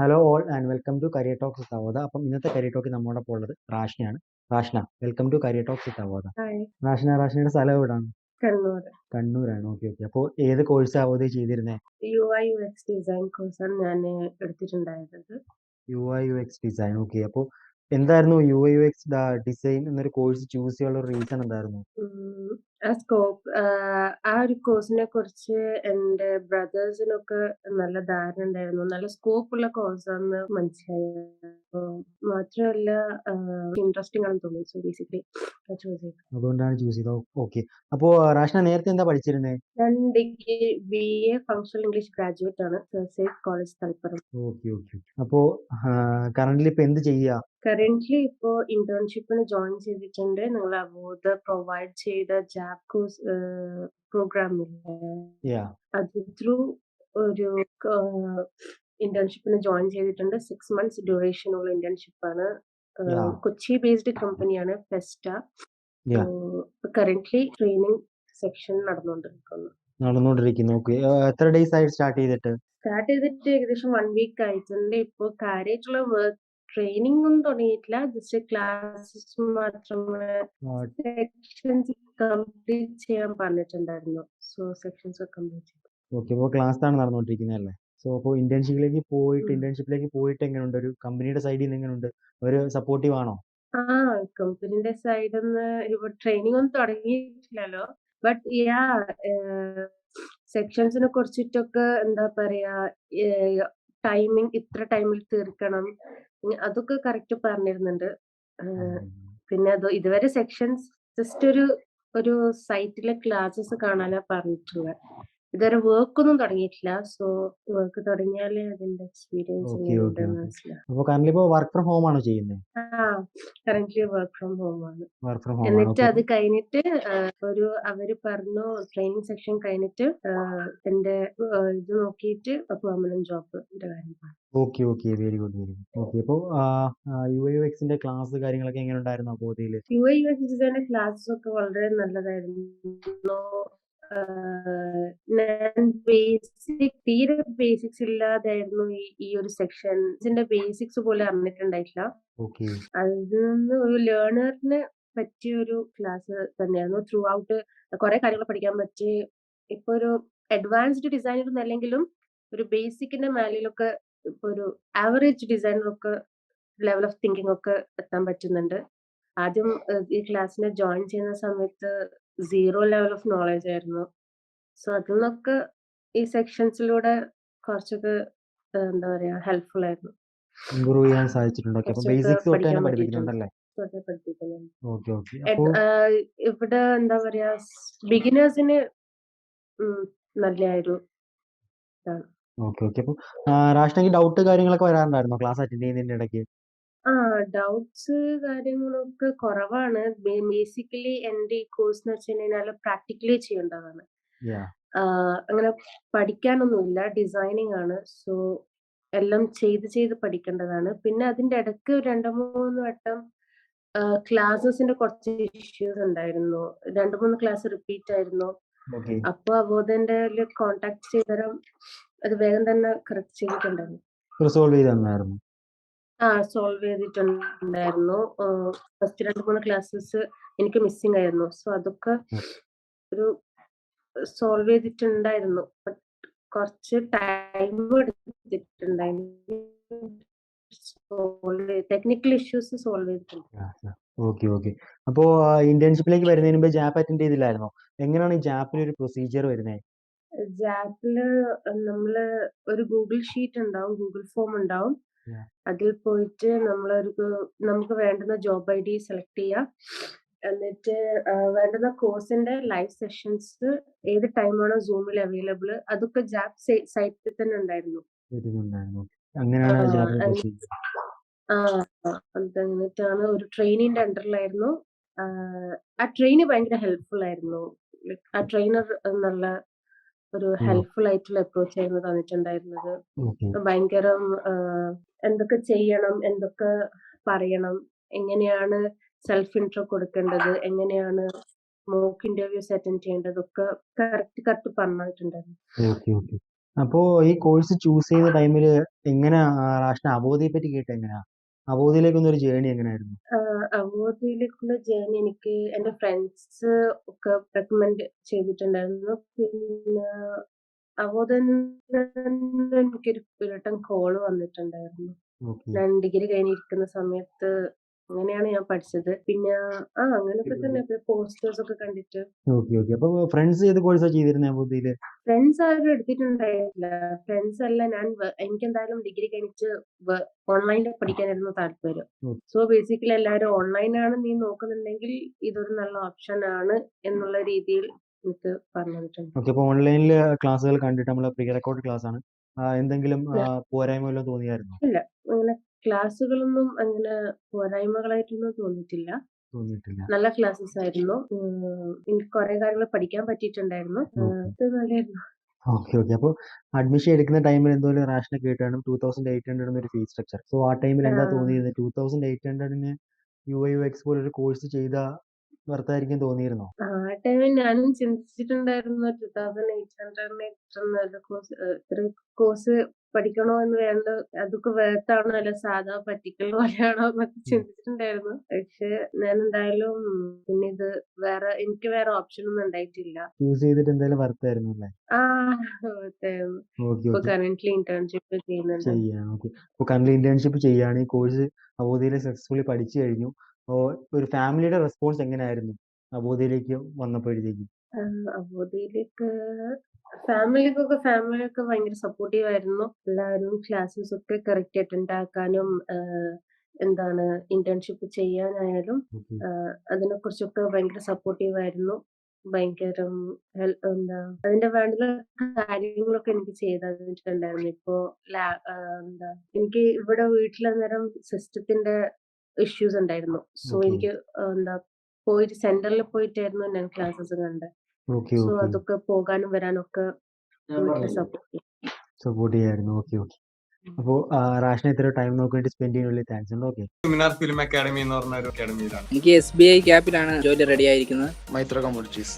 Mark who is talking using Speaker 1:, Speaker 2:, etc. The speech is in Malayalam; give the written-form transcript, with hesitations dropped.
Speaker 1: Hello all and welcome to career talks with Avodha. അപ്പം ഇന്നത്തെ കരിയർ ടോക്കിൽ നമ്മോടൊപ്പം ഉള്ളത് റാഷ്നയാണ്. Rashna, welcome to career talks with Avodha.
Speaker 2: Hi,
Speaker 1: റാഷ്നയുടെ സ്ഥലം എവിടാണ്?
Speaker 2: കണ്ണൂർ.
Speaker 1: കണ്ണൂരാണ്. Okay okay. അപ്പോൾ ഏത് കോഴ്സ് അവോധ ചെയ്തിരുന്നത്?
Speaker 2: UI UX ഡിസൈൻ കോഴ്സാണ് ഞാൻ എടുത്തിട്ടുണ്ടായിരുന്നത്.
Speaker 1: UI UX design. ഓക്കെ. അപ്പോൾ എന്തായിരുന്നു UI UX ഡിസൈൻ എന്നൊരു കോഴ്സ് ചൂസ് ചെയ്യാനുള്ള റീസൺ എന്തായിരുന്നു?
Speaker 2: ആ ഒരു കോഴ്സിനെ കുറിച്ച് എൻ്റെ ബ്രദേഴ്സിനൊക്കെ നല്ല ധാരണ ഉണ്ടായിരുന്നു. നല്ല സ്കോപ്പുള്ള കോഴ്സാണെന്ന് മനസ്സിലായി. അപ്പോൾ മാത്രമല്ല ഇൻട്രസ്റ്റിംഗ് ആണെന്ന് തോന്നി. സോ ബേസിക്കലി ചൂസ് ചെയ്തു.
Speaker 1: അതുകൊണ്ടാണ് ചൂസ് ചെയ്തത്. ഓക്കെ. അപ്പോൾ റാഷ്ന നേരത്തെ എന്താ പഠിച്ചിരുന്നത്?
Speaker 2: ഞാൻ degree BA functional English graduate ആണ്. സേഫ് കോളേജ് തലപ്പുറം.
Speaker 1: Okay okay. അപ്പോൾ കറന്റ്ലി ഇപ്പോൾ എന്ത് ചെയ്യുക?
Speaker 2: കറന്റ്ലി ഇപ്പോൾ ഇന്റേൺഷിപ്പിന് ജോയിൻ ചെയ്തിട്ടുണ്ട്. നിങ്ങൾ അവോധ പ്രൊവൈഡ് ചെയ്ത ജാബ് കോഴ്സ് പ്രോഗ്രാമില്ലേ, അത് ത്രൂ ഒരു ഇന്റേൺഷിപ്പിന് ജോയിൻ ചെയ്തിട്ടുണ്ട്. 6 months ഡ്യൂറേഷൻ ഉള്ള ഇന്റേൺഷിപ്പാണ്. കൊച്ചി ബേസ്ഡ് കമ്പനിയാണ് ഫെസ്റ്റ. കറന്റ്ലി ട്രെയിനിങ് സെക്ഷൻ നടന്നുകൊണ്ടിരിക്കുന്നു.
Speaker 1: ഓക്കെ. എത്ര ഡേയ്സ് ആയി സ്റ്റാർട്ട് ചെയ്തിട്ട്
Speaker 2: ഏകദേശം 1 വീക്ക് ആയിട്ടുണ്ട്. ഇപ്പോൾ കാര്യമായിട്ടുള്ള വർക്ക് ട്രെയിനിങ് ഒന്നും തുടങ്ങിയിട്ടില്ല. ജസ്റ്റ് ക്ലാസ്സസ് മാത്രമേ സെക്ഷൻസ് കംപ്ലീറ്റ് ചെയ്യാൻ പറഞ്ഞിട്ടുണ്ടായിരുന്നു. സോ സെക്ഷൻസ് കംപ്ലീറ്റ് ചെയ്തു.
Speaker 1: ഓക്കെ. അപ്പോൾ ക്ലാസ് ആണ് നടന്നുകൊണ്ടിരിക്കുന്നതല്ലേ? സോ അപ്പോൾ ഇന്റേൺഷിപ്പിലേക്ക് പോയിട്ട് എങ്ങനെയുണ്ട്? ഒരു കമ്പനിയുടെ സൈഡിൽ നിന്ന് എങ്ങനെയുണ്ട്? ഒരു സപ്പോർട്ടീവ് ആണോ?
Speaker 2: കമ്പനിയുടെ സൈഡിൽ നിന്ന് ഇപ്പൊ ട്രെയിനിങ് ഒന്നും തുടങ്ങിയിട്ടില്ലല്ലോ. ബട്ട് സെക്ഷൻസിനെ കുറിച്ചിട്ടൊക്കെ എന്താ പറയാ, ടൈമിംഗ് ഇത്ര ടൈമിൽ തീർക്കണം, അതൊക്കെ കറക്റ്റ് പറഞ്ഞിരുന്നുണ്ട്. പിന്നെ ഇതുവരെ സെക്ഷൻസ് ജസ്റ്റ് ഒരു സൈറ്റിലെ ക്ലാസ്സസ് കാണാനാ പറഞ്ഞിട്ടുള്ളത്. ഇതുവരെ വർക്ക് ഒന്നും തുടങ്ങിയിട്ടില്ല. സോ വർക്ക് തുടങ്ങിയാലേ അതിന്റെ എക്സ്പീരിയൻസ് മനസ്സിലാവും.
Speaker 1: അപ്പോൾ കറന്റ്ലി ഇപ്പോൾ വർക്ക് ഫ്രം ഹോം ആണോ ചെയ്യുന്നത്?
Speaker 2: കറന്റ്ലി വർക്ക് ഫ്രം ഹോം ആണ്.
Speaker 1: വർക്ക് ഫ്രം ഹോം ആണ്.
Speaker 2: എന്നിട്ട് അത് കഴിഞ്ഞിട്ട് അവര് പറഞ്ഞു ട്രെയിനിങ് സെക്ഷൻ കഴിഞ്ഞിട്ട് എന്റെ ഇത് നോക്കിയിട്ട് പെർമനന്റ് ജോബിന്റെ കാര്യം പറഞ്ഞു.
Speaker 1: Okay okay. Very good very good. Okay. അപ്പോൾ UI UXന്റെ ക്ലാസ് കാര്യങ്ങളൊക്കെ എങ്ങനെ ഉണ്ടായിരുന്നു അവോധയിൽ?
Speaker 2: UI UX ഡിസൈനിന്റെ ക്ലാസ്സസ് ഒക്കെ വളരെ നല്ലതായിരുന്നു. ഞാൻ തീരെ ബേസിക്സ് ഇല്ലാതായിരുന്നു ഈ ഒരു സെക്ഷൻസിന്റെ ബേസിക്സ് പോലും അറിഞ്ഞിട്ടുണ്ടായിട്ടില്ല. അതിൽ നിന്ന് ഒരു ലേണറിന് പറ്റിയ ഒരു ക്ലാസ് തന്നെയായിരുന്നു. ത്രൂ ഔട്ട് കുറെ കാര്യങ്ങൾ പഠിക്കാൻ പറ്റി. ഇപ്പൊ ഒരു അഡ്വാൻസ്ഡ് ഡിസൈനർ എന്നല്ലെങ്കിലും ഒരു ബേസിക്കിന്റെ മേലിലൊക്കെ ഇപ്പൊ ഒരു ആവറേജ് ഡിസൈനറൊക്കെ ലെവൽ ഓഫ് തിങ്കിങ് ഒക്കെ എത്താൻ പറ്റുന്നുണ്ട്. ആദ്യം ഈ ക്ലാസ്സിനെ ജോയിൻ ചെയ്യുന്ന സമയത്ത് 0 ലെവൽ ഓഫ് നോളജ് ആയിരുന്നു. സോ അതിൽ നിന്നൊക്കെ ഈ സെക്ഷൻസിലൂടെ കുറച്ചൊക്കെ എന്താ പറയാ ഹെൽപ്ഫുൾ ആയിരുന്നു.
Speaker 1: ഇംപ്രൂവ് ചെയ്യാൻ സാധിച്ചിട്ടുണ്ട്. ഓക്കെ. അപ്പോൾ ബേസിക്സ് തൊട്ട് തന്നെ പഠിപ്പിക്കുന്നുണ്ടല്ലേ? Okay okay.
Speaker 2: ഇവിടെ എന്താ പറയാ ബിഗിനേഴ്സിന് നല്ലൊരു ഇതാണ്.
Speaker 1: Okay okay. അപ്പോൾ റാഷ്നയ്ക്ക് ഡൗട്ട് കാര്യങ്ങളൊക്കെ വരാറുണ്ടായിരുന്നോ ക്ലാസ് അറ്റൻഡ് ചെയ്യുന്നതിന്റെ ഇടയ്ക്ക്?
Speaker 2: ഡൗട്ട്സ് കാര്യങ്ങളൊക്കെ കുറവാണ്. ബേസിക്കലി എന്റെ ഈ കോഴ്സ് എന്ന് വെച്ചുകഴിഞ്ഞാൽ പ്രാക്ടിക്കലി ചെയ്യേണ്ടതാണ്. അങ്ങനെ പഠിക്കാനൊന്നുമില്ല. ഡിസൈനിങ് ആണ്. സോ എല്ലാം ചെയ്ത് പഠിക്കേണ്ടതാണ്. പിന്നെ അതിന്റെ ഇടയ്ക്ക് 2-3 വട്ടം ക്ലാസ്സസിന്റെ കുറച്ച് ഇഷ്യൂസ് ഉണ്ടായിരുന്നു. 2-3 ക്ലാസ് റിപ്പീറ്റ് ആയിരുന്നു. അപ്പൊ അവോധന്റെ കോണ്ടാക്ട് ചെയ്തരം അത് വേഗം തന്നെ കറക്റ്റ് ചെയ്തിട്ടുണ്ടായിരുന്നു. സോൾവ് ചെയ്തിട്ടുണ്ടായിരുന്നു. ഫസ്റ്റ് 2-3 ക്ലാസ്സസ് എനിക്ക് മിസ്സിംഗ് ആയിരുന്നു. സോ അതൊക്കെ ഒരു സോൾവ് ചെയ്തിട്ടുണ്ടായിരുന്നു. കുറച്ച് ടൈം എടുത്തിട്ടുണ്ടായിരുന്നു. ടെക്നിക്കൽ ഇഷ്യൂസ് സോൾവ് ചെയ്തിട്ടുണ്ട്.
Speaker 1: Okay okay. അപ്പോൾ ഇന്റേൺഷിപ്പിലേക്ക് വരുന്നതിന് മുമ്പ് ജാപ്പ് അറ്റൻഡ് ചെയ്തില്ലായിരുന്നോ? എങ്ങനെയാണ് ഈ ജാപ്പിന് ഒരു പ്രൊസീജിയർ വരുന്നത്?
Speaker 2: ജാപ്പില് നമ്മള് ഒരു ഗൂഗിൾ ഷീറ്റ് ഉണ്ടാവും, ഗൂഗിൾ ഫോം ഉണ്ടാവും. അതിൽ പോയിട്ട് നമുക്ക് വേണ്ടുന്ന ജോബ് ID സെലക്ട് ചെയ്യാം. എന്നിട്ട് വേണ്ടുന്ന കോഴ്സിന്റെ ലൈവ് സെഷൻസ് ഏത് ടൈമാണോ സൂമിൽ അവൈലബിൾ അതൊക്കെ ജാപ്പ് സൈറ്റിൽ തന്നെ ഉണ്ടായിരുന്നു. എന്നിട്ടാണ് ഒരു ട്രെയിനിന്റെ അണ്ടറിലായിരുന്നു. ആ ട്രെയിനി ഭയങ്കര ഹെൽപ്ഫുൾ ആയിരുന്നു. ആ ട്രെയിനർ നല്ല ഒരു ഹെൽപ്ഫുൾ ആയിട്ടുള്ള അപ്രോച്ച് ആയിരുന്നു തന്നിട്ടുണ്ടായിരുന്നത്. ഭയങ്കര എന്തൊക്കെ ചെയ്യണം, എന്തൊക്കെ പറയണം, എങ്ങനെയാണ് സെൽഫ് ഇൻട്രോ കൊടുക്കേണ്ടത്, എങ്ങനെയാണ് മോക്ക് ഇന്റർവ്യൂസ് അറ്റൻഡ് ചെയ്യേണ്ടതൊക്കെ കറക്റ്റ് പറഞ്ഞിട്ടുണ്ടായിരുന്നു.
Speaker 1: അപ്പോൾ ഈ കോഴ്സ് ചൂസ് ചെയ്ത ടൈമിൽ എങ്ങനെ റാഷിന് അവോധയെ പറ്റി കേട്ട് എങ്ങനെയാ? അവോധയിലേക്കൊന്നൊരു ജേർണി എങ്ങനെയായിരുന്നു?
Speaker 2: അവോധയിലേക്കുള്ള ജേർണി എനിക്ക് എൻ്റെ ഫ്രണ്ട്സ് ഒക്കെ റെക്കമെൻഡ് ചെയ്തിട്ടുണ്ടായിരുന്നു. പിന്നെ അവോധയിൽ നിന്ന് എനിക്കൊരു റിട്ടേൺ കോള് വന്നിട്ടുണ്ടായിരുന്നു.
Speaker 1: ഓക്കെ
Speaker 2: ഞാൻ ഡിഗ്രി കഴിഞ്ഞിരിക്കുന്ന സമയത്ത് അങ്ങനെയാണ് ഞാൻ പഠിച്ചത്. പിന്നെ അങ്ങനെയൊക്കെ തന്നെ പോസ്റ്റേഴ്സ് ഒക്കെ കണ്ടിട്ട്.
Speaker 1: Okay okay. അപ്പോൾ ഫ്രണ്ട്സ് ഏത് കോഴ്സാണ് ചെയ്തിരുന്നത് അവോധയിൽ?
Speaker 2: ഫ്രണ്ട്സ് ആരും എടുത്തിട്ടുണ്ടായില്ല. ഫ്രണ്ട്സ് അല്ല, എനിക്കെന്തായാലും ഡിഗ്രി കഴിഞ്ഞിട്ട് ഓൺലൈനിൽ പഠിക്കാനായിരുന്നു താല്പര്യം. സോ ബേസിക്കലി എല്ലാവരും ഓൺലൈനാണ് നീ നോക്കുന്നുണ്ടെങ്കിൽ ഇതൊരു നല്ല ഓപ്ഷൻ ആണ് എന്നുള്ള രീതിയിൽ എനിക്ക് പറഞ്ഞു തന്നിട്ടുണ്ട്.
Speaker 1: ഓക്കെ. അപ്പോൾ ഓൺലൈനിൽ ക്ലാസ്സുകൾ കണ്ടിട്ട് നമ്മൾ പ്രീ റെക്കോർഡ് ക്ലാസ് ആണ്. എന്തെങ്കിലും പോരായ്മ വല്ലതും തോന്നിയായിരുന്നോ?
Speaker 2: ഇല്ല, അങ്ങനെ ക്ലാസ്സുകളൊന്നും അങ്ങനെ പോരായ്മകളായിട്ടൊന്നും തോന്നിയിട്ടില്ല. നല്ല ക്ലാസ്സസ് ആയിരുന്നു. എനിക്ക് കുറെ കാര്യങ്ങൾ പഠിക്കാൻ പറ്റിയിട്ടുണ്ടായിരുന്നു. ഇത് നല്ലതായിരുന്നു.
Speaker 1: Okay okay. അപ്പോൾ അഡ്മിഷൻ എടുക്കുന്ന ടൈമിൽ എന്തോലും റാഷിനെ കേട്ടാണ് 2800 എന്നൊരു ഫീസ് സ്ട്രക്ചർ. സോ ആ ടൈമിൽ എന്താ തോന്നിയിരുന്നത്? 2800 UI UX പോലൊരു കോഴ്സ് ചെയ്ത വർത്തായിരിക്കും തോന്നിയിരുന്നോ?
Speaker 2: ആ ടൈമിൽ ഞാനും ചിന്തിച്ചിട്ടുണ്ടായിരുന്നു 2800 കോഴ്സ് പഠിക്കണോ എന്ന് വേണ്ട, അതൊക്കെ വേർത്താണോ അല്ല സാധാ പറ്റിക്കൽ പോലെയാണോ എന്നൊക്കെ ചിന്തിച്ചിട്ടുണ്ടായിരുന്നു. പക്ഷെ ഞാൻ എന്തായാലും പിന്നെ എനിക്ക് വേറെ ഓപ്ഷൻ ഒന്നും ഉണ്ടായിട്ടില്ല.
Speaker 1: ചൂസ് ചെയ്തിട്ട് എന്തായാലും വർത്തായിരുന്നു അല്ലേ? ഓക്കെ
Speaker 2: ഇപ്പൊ
Speaker 1: ഓക്കെ.
Speaker 2: കറന്റ്ലി ഇന്റേൺഷിപ്പ് ചെയ്യുന്നുണ്ട്.
Speaker 1: ഓക്കെ. അപ്പോൾ കറന്റ് ഇന്റേൺഷിപ്പ് ചെയ്യാണ്. ഈ കോഴ്സ് അവോധയിൽ സക്സസ്ഫുള്ളി പഠിച്ചു കഴിഞ്ഞു. അപ്പോൾ ഒരു ഫാമിലിയുടെ റെസ്പോൺസ് എങ്ങനെയായിരുന്നു അവോധയിലേക്ക് വന്നപ്പോഴത്തേക്കും?
Speaker 2: അവോധയിലേക്ക് ഫാമിലിയൊക്കെ ഭയങ്കര സപ്പോർട്ടീവ് ആയിരുന്നു. എല്ലാവരും ക്ലാസ്സസ് ഒക്കെ കറക്റ്റ് അറ്റൻഡ് ആക്കാനും എന്താണ് ഇന്റേൺഷിപ്പ് ചെയ്യാനായാലും അതിനെക്കുറിച്ചൊക്കെ ഭയങ്കര സപ്പോർട്ടീവ് ആയിരുന്നു. ഭയങ്കര അതിന്റെ വേണ്ടുന്ന കാര്യങ്ങളൊക്കെ എനിക്ക് ചെയ്ത് തന്നിട്ടുണ്ടായിരുന്നു. ഇപ്പോ എനിക്ക് ഇവിടെ വീട്ടിലന്നേരം സിസ്റ്റത്തിന്റെ ഇഷ്യൂസ് ഉണ്ടായിരുന്നു. സോ എനിക്ക് പോയിട്ട് സെന്ററിൽ പോയിട്ടായിരുന്നു ഞാൻ ക്ലാസ്സസ് കണ്ടത്. സോ അതൊക്കെ പോകാനും വരാനും ഒക്കെ
Speaker 1: സപ്പോർട്ട് ചെയ്യായിരുന്നു. Okay okay. അപ്പോൾ റാഷിന് ഇത്ര ടൈം നോക്കി വേണ്ടി സ്പെൻഡ് ചെയ്യാനുള്ള താങ്ക്സ് ഉണ്ട്. ഓക്കെ.
Speaker 3: മിനാർ ഫിലിം അക്കാഡമി എന്ന് പറഞ്ഞ ഒരു അക്കാഡമിയിലാണ്.
Speaker 4: എനിക്ക് SBI ക്യാപ്പിലാണ് ജോലി റെഡി ആയിരിക്കുന്നത്.
Speaker 3: മൈത്ര കമ്മ്യൂണിറ്റീസ്.